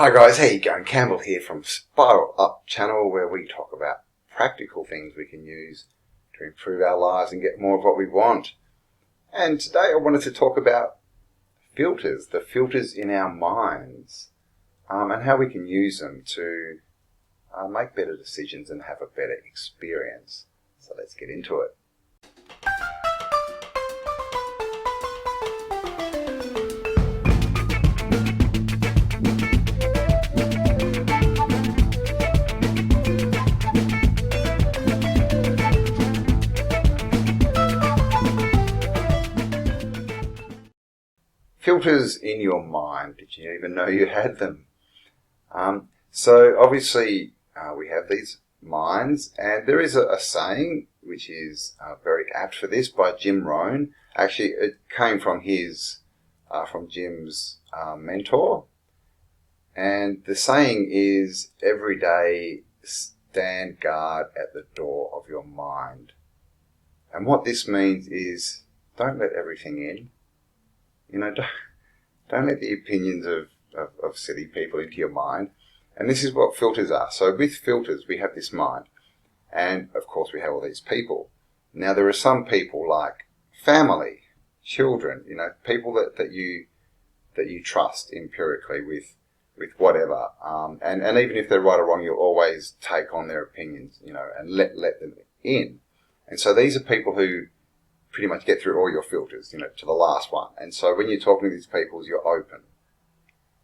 Hi guys, how you going? Campbell here from Spiral Up channel, where we talk about practical things we can use to improve our lives and get more of what we want. And today I wanted to talk about filters, the filters in our minds, and how we can use them to make better decisions and have a better experience. So let's get into it. Filters in your mind. Did you even know you had them? So obviously we have these minds, and there is a saying which is very apt for this by Jim Rohn. Actually, it came from Jim's mentor, and the saying is, every day stand guard at the door of your mind. And what this means is, don't let everything in. Don't let the opinions of silly people into your mind. And this is what filters are. So with filters, we have this mind. And of course, we have all these people. Now, there are some people like family, children, people that you trust empirically with whatever. And even if they're right or wrong, you'll always take on their opinions, and let them in. And so these are people who pretty much get through all your filters, to the last one. And so when you're talking to these people, you're open.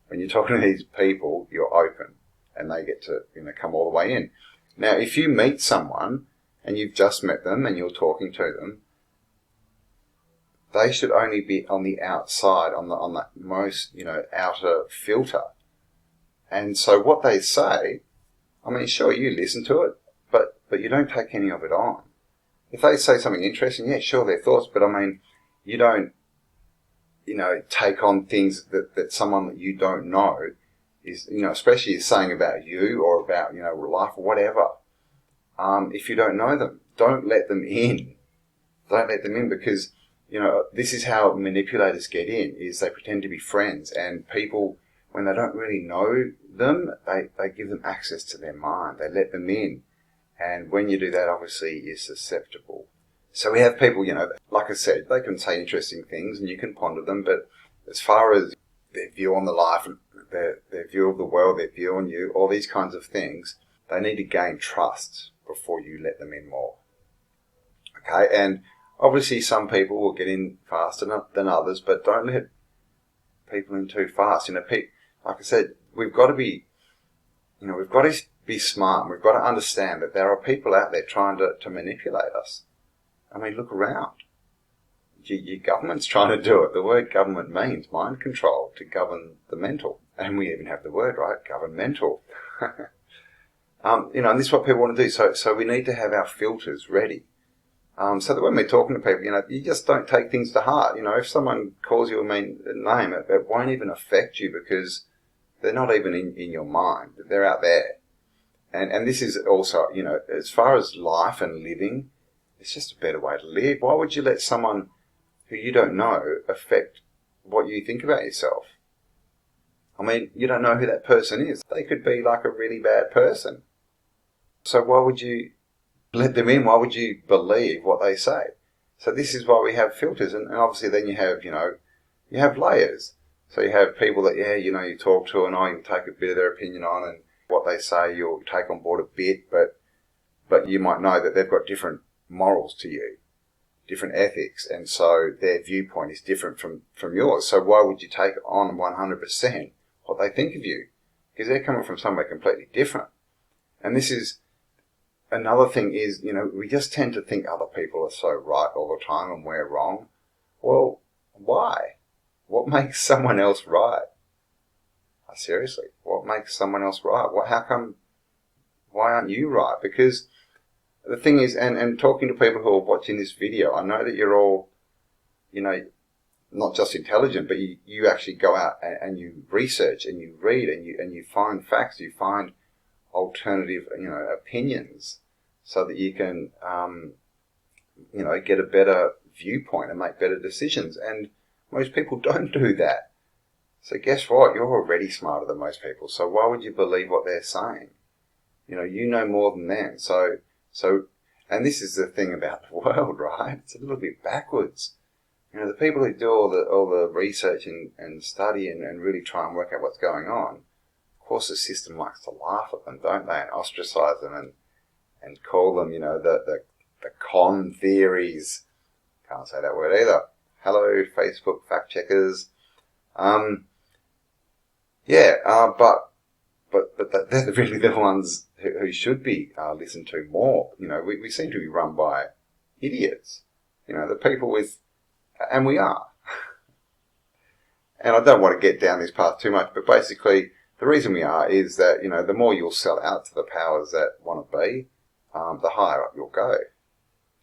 When you're talking to these people, you're open, and they get to, come all the way in. Now, if you meet someone and you've just met them and you're talking to them, they should only be on the outside, on the most, outer filter. And so what they say, sure, you listen to it, but you don't take any of it on. If they say something interesting, yeah, sure, their thoughts, but you don't, take on things that someone that you don't know is, especially is saying about you or about, life or whatever. If you don't know them, don't let them in. Don't let them in, because, this is how manipulators get in, is they pretend to be friends, and people, when they don't really know them, they give them access to their mind. They let them in. And when you do that, obviously, you're susceptible. So we have people, like I said, they can say interesting things and you can ponder them, but as far as their view on the life, their view of the world, their view on you, all these kinds of things, they need to gain trust before you let them in more. Okay, and obviously some people will get in faster than others, but don't let people in too fast. Like I said, we've got to be smart. We've got to understand that there are people out there trying to manipulate us. Look around. Your government's trying to do it. The word government means mind control, to govern the mental. And we even have the word, right? Governmental. And this is what people want to do. So we need to have our filters ready. So that when we're talking to people, you just don't take things to heart. If someone calls you a mean name, it won't even affect you, because they're not even in your mind. They're out there. And this is also, as far as life and living, it's just a better way to live. Why would you let someone who you don't know affect what you think about yourself? You don't know who that person is. They could be like a really bad person. So why would you let them in? Why would you believe what they say? So this is why we have filters. And obviously then you have layers. So you have people that, you talk to, and you take a bit of their opinion on, and what they say you'll take on board a bit, but you might know that they've got different morals to you, different ethics, and so their viewpoint is different from yours. So why would you take on 100% what they think of you? Because they're coming from somewhere completely different. And this is another thing is, we just tend to think other people are so right all the time and we're wrong. Well, why? What makes someone else right? Seriously, what makes someone else right? Why aren't you right? Because the thing is, and talking to people who are watching this video, I know that you're all, not just intelligent, but you actually go out and you research and you read and you find facts, you find alternative, opinions, so that you can, get a better viewpoint and make better decisions. And most people don't do that. So guess what? You're already smarter than most people. So why would you believe what they're saying? You know more than them. So, and this is the thing about the world, right? It's a little bit backwards. The people who do all the research and study and really try and work out what's going on, of course the system likes to laugh at them, don't they? And ostracize them and call them, the con theories. Can't say that word either. Hello, Facebook fact checkers. But they're really the ones who should be listened to more. We seem to be run by idiots. The people with, and we are. And I don't want to get down this path too much, but basically the reason we are is that, the more you'll sell out to the powers that want to be, the higher up you'll go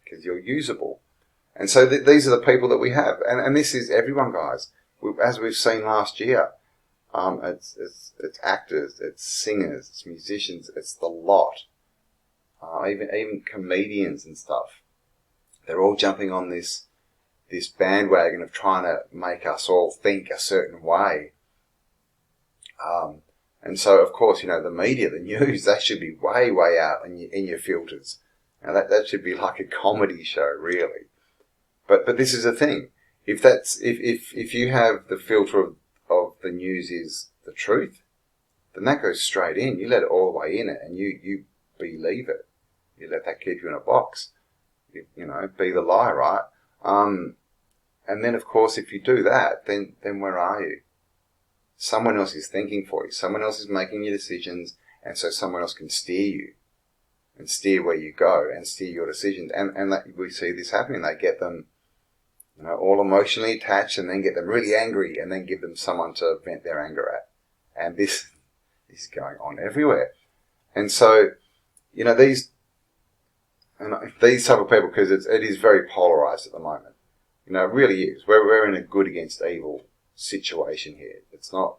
because you're usable. And so these are the people that we have. And this is everyone, guys. As we've seen last year, it's actors, it's singers, it's musicians, it's the lot. Even comedians and stuff. They're all jumping on this bandwagon of trying to make us all think a certain way. And so, of course, the media, the news, that should be way, way out in your filters. Now that should be like a comedy show, really. But this is the thing. If you have the filter of the news is the truth, then that goes straight in. You let it all the way in it, and you believe it. You let that keep you in a box. Be the lie, right? And then, of course, if you do that, then where are you? Someone else is thinking for you. Someone else is making your decisions, and so someone else can steer you and steer where you go and steer your decisions. And we see this happening. They get them, all emotionally attached, and then get them really angry, and then give them someone to vent their anger at. And this is going on everywhere. And so, these type of people, because it is very polarized at the moment. It really is. We're in a good against evil situation here. It's nothing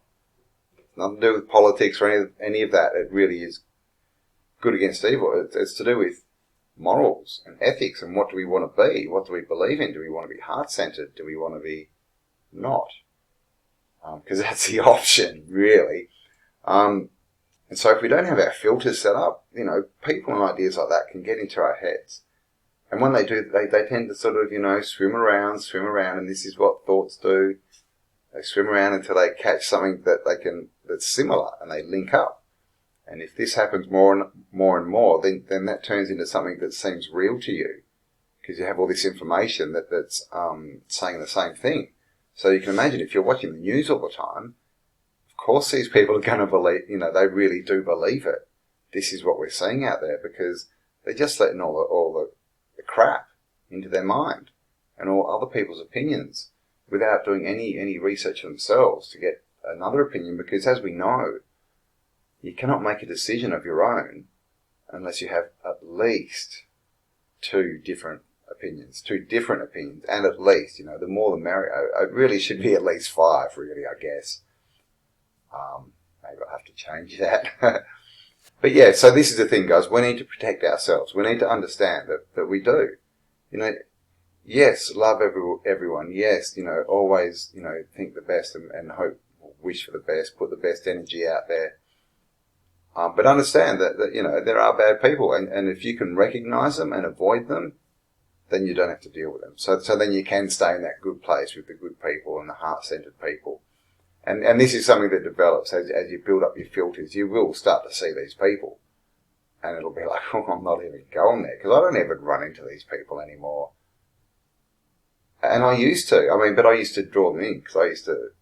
to do with politics or any of that. It really is good against evil. It's to do with morals and ethics and what do we want to be? What do we believe in? Do we want to be heart-centered? Do we want to be not? Because that's the option, really. And so if we don't have our filters set up, people and ideas like that can get into our heads. And when they do, they tend to sort of, swim around, and this is what thoughts do. They swim around until they catch something that's similar, and they link up. And if this happens more and more, then that turns into something that seems real to you, because you have all this information that's saying the same thing. So you can imagine if you're watching the news all the time, of course these people are going to believe, they really do believe it. This is what we're seeing out there, because they're just letting all the crap into their mind and all other people's opinions without doing any research themselves to get another opinion, because as we know, you cannot make a decision of your own unless you have at least two different opinions, and at least, the more the merrier. It really should be at least 5, really, I guess. Maybe I'll have to change that. But yeah, so this is the thing, guys. We need to protect ourselves. We need to understand that we do. Yes, love everyone. Yes, always, think the best and hope, wish for the best, put the best energy out there. But understand that there are bad people, and if you can recognize them and avoid them, then you don't have to deal with them. So then you can stay in that good place with the good people and the heart-centered people. And this is something that develops as you build up your filters. You will start to see these people, and it'll be like, oh, I'm not even going there, because I don't even run into these people anymore. And I used to. But I used to draw them in, because I used to,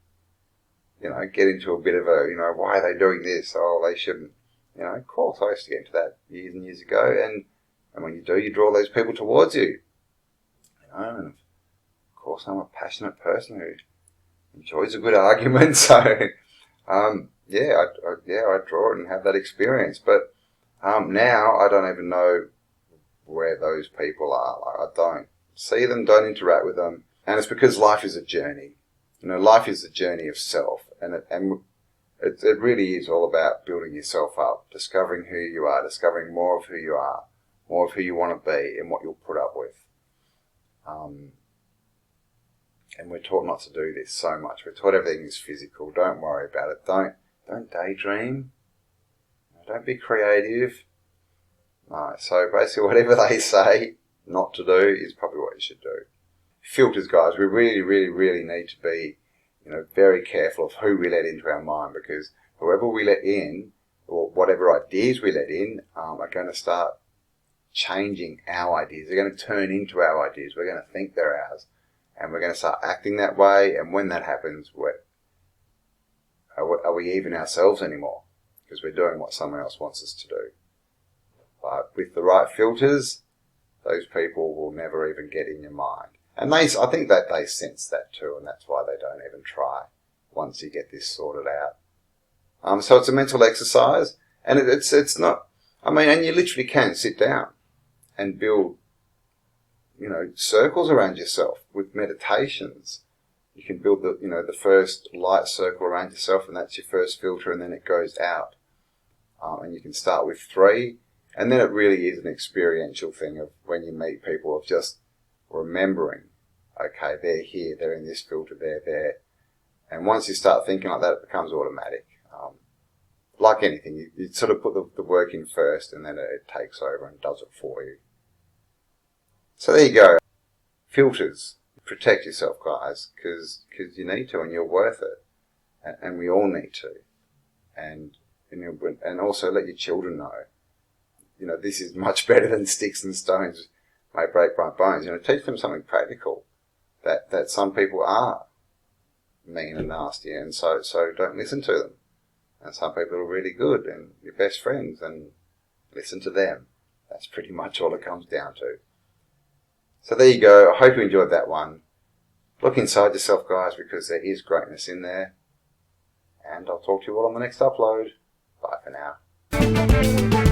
get into a bit of a, why are they doing this? Oh, they shouldn't. Of course, I used to get into that years and years ago, and when you do, you draw those people towards you. And of course, I'm a passionate person who enjoys a good argument, so I draw it and have that experience. But now I don't even know where those people are. I don't see them, don't interact with them, and it's because life is a journey. Life is a journey of self, and it really is all about building yourself up, discovering who you are, discovering more of who you are, more of who you want to be, and what you'll put up with. And we're taught not to do this so much. We're taught everything is physical. Don't worry about it. Don't daydream. Don't be creative. No. So basically whatever they say not to do is probably what you should do. Filters, guys. We really, really, really need to be, very careful of who we let into our mind, because whoever we let in, or whatever ideas we let in, are going to start changing our ideas. They're going to turn into our ideas. We're going to think they're ours. And we're going to start acting that way. And when that happens, are we even ourselves anymore? Because we're doing what someone else wants us to do. But with the right filters, those people will never even get in your mind. And I think that they sense that too, and that's why they don't even try once you get this sorted out. So it's a mental exercise, and it's not, and you literally can sit down and build circles around yourself with meditations. You can build the first light circle around yourself, and that's your first filter, and then it goes out. And you can start with 3, and then it really is an experiential thing of when you meet people of just remembering, okay, they're here, they're in this filter, they're there. And once you start thinking like that, it becomes automatic. Like anything, you sort of put the work in first, and then it takes over and does it for you. So there you go. Filters. Protect yourself, guys, because you need to, and you're worth it. And we all need to. And also let your children know, this is much better than sticks and stones may break my bones. Teach them something practical, that some people are mean and nasty, and so don't listen to them. And some people are really good and your best friends, and listen to them. That's pretty much all it comes down to. So there you go. I hope you enjoyed that one. Look inside yourself, guys, because there is greatness in there. And I'll talk to you all on the next upload. Bye for now.